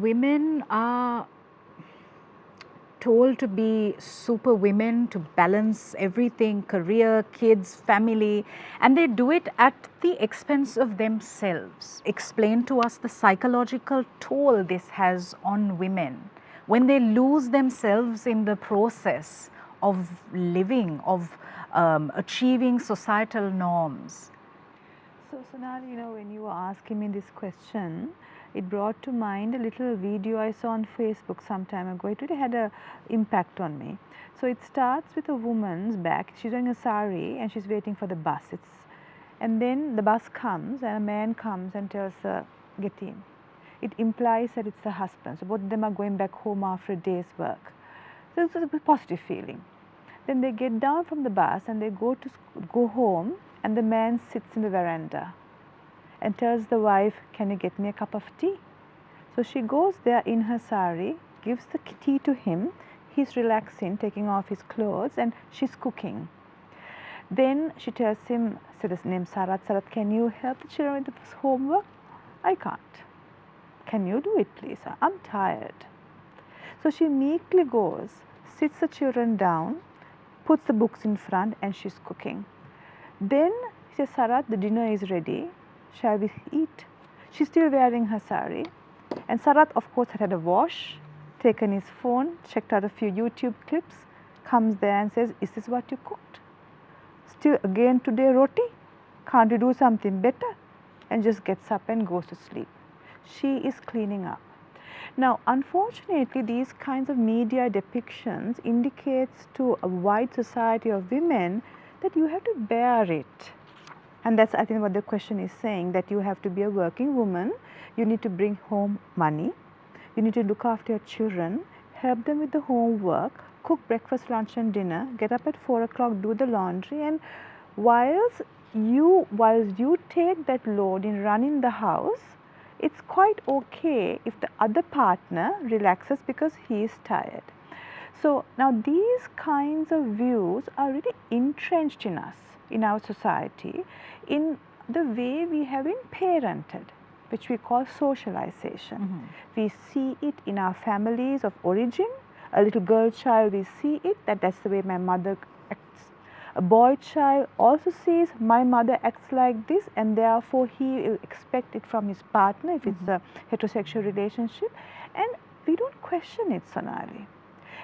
women are told to be super women, to balance everything, career, kids, family, and they do it at the expense of themselves. Explain to us the psychological toll this has on women when they lose themselves in the process of living, of achieving societal norms. So Sonali, when you were asking me this question, it brought to mind a little video I saw on Facebook some time ago. It really had an impact on me. So it starts with a woman's back. She's wearing a sari and she's waiting for the bus. And then the bus comes and a man comes and tells her, get in. It implies that it's the husband. So both of them are going back home after a day's work. So it's a positive feeling. Then they get down from the bus and they go home, and the man sits in the veranda and tells the wife, can you get me a cup of tea? So she goes there in her sari, gives the tea to him. He's relaxing, taking off his clothes, and she's cooking. Then she tells him, said his name Sarat, Sarat, can you help the children with this homework? I can't. Can you do it, please? I'm tired. So she meekly goes, sits the children down, puts the books in front, and she's cooking. Then she says, Sarat, the dinner is ready. Shall we eat? She's still wearing her sari. And Sarat, of course, had a wash, taken his phone, checked out a few YouTube clips, comes there and says, is this what you cooked? Still again today roti? Can't you do something better? And just gets up and goes to sleep. She is cleaning up. Now, unfortunately, these kinds of media depictions indicates to a wide society of women that you have to bear it. And that's, I think, what the question is saying, that you have to be a working woman, you need to bring home money, you need to look after your children, help them with the homework, cook breakfast, lunch and dinner, get up at 4 o'clock, do the laundry, and whilst you take that load in running the house, it's quite okay if the other partner relaxes because he is tired. So now these kinds of views are really entrenched in us, in our society, in the way we have been parented, which we call socialization. We see it in our families of origin. A little girl child, we see it, that's the way my mother acts. A boy child also sees my mother acts like this, and therefore he will expect it from his partner if it's a heterosexual relationship, and we don't question it, Sonali.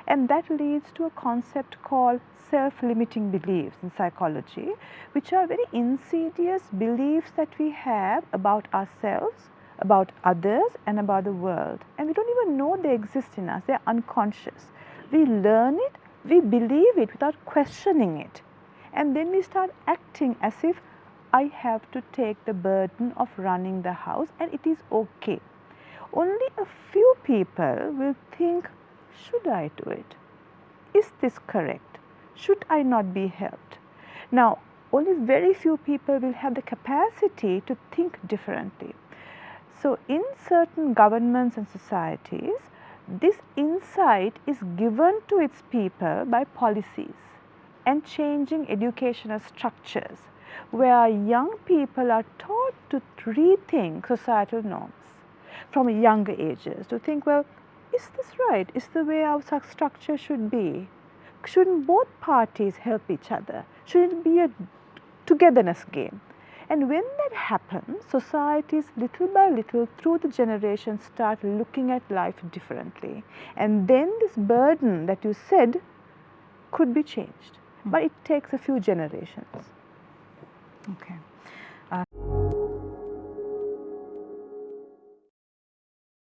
And that leads to a concept called self-limiting beliefs in psychology, which are very insidious beliefs that we have about ourselves, about others, and about the world. And we don't even know they exist in us, they're unconscious. We learn it, we believe it without questioning it. And then we start acting as if I have to take the burden of running the house and it is okay. Only a few people will think, should I do it? Is this correct? Should I not be helped? Now, only very few people will have the capacity to think differently. So, in certain governments and societies, this insight is given to its people by policies and changing educational structures, where young people are taught to rethink societal norms from younger ages, to think, well, is this right? Is the way our structure should be? Shouldn't both parties help each other? Should it be a togetherness game? And when that happens, societies little by little through the generations start looking at life differently. And then this burden that you said could be changed. But it takes a few generations. Okay.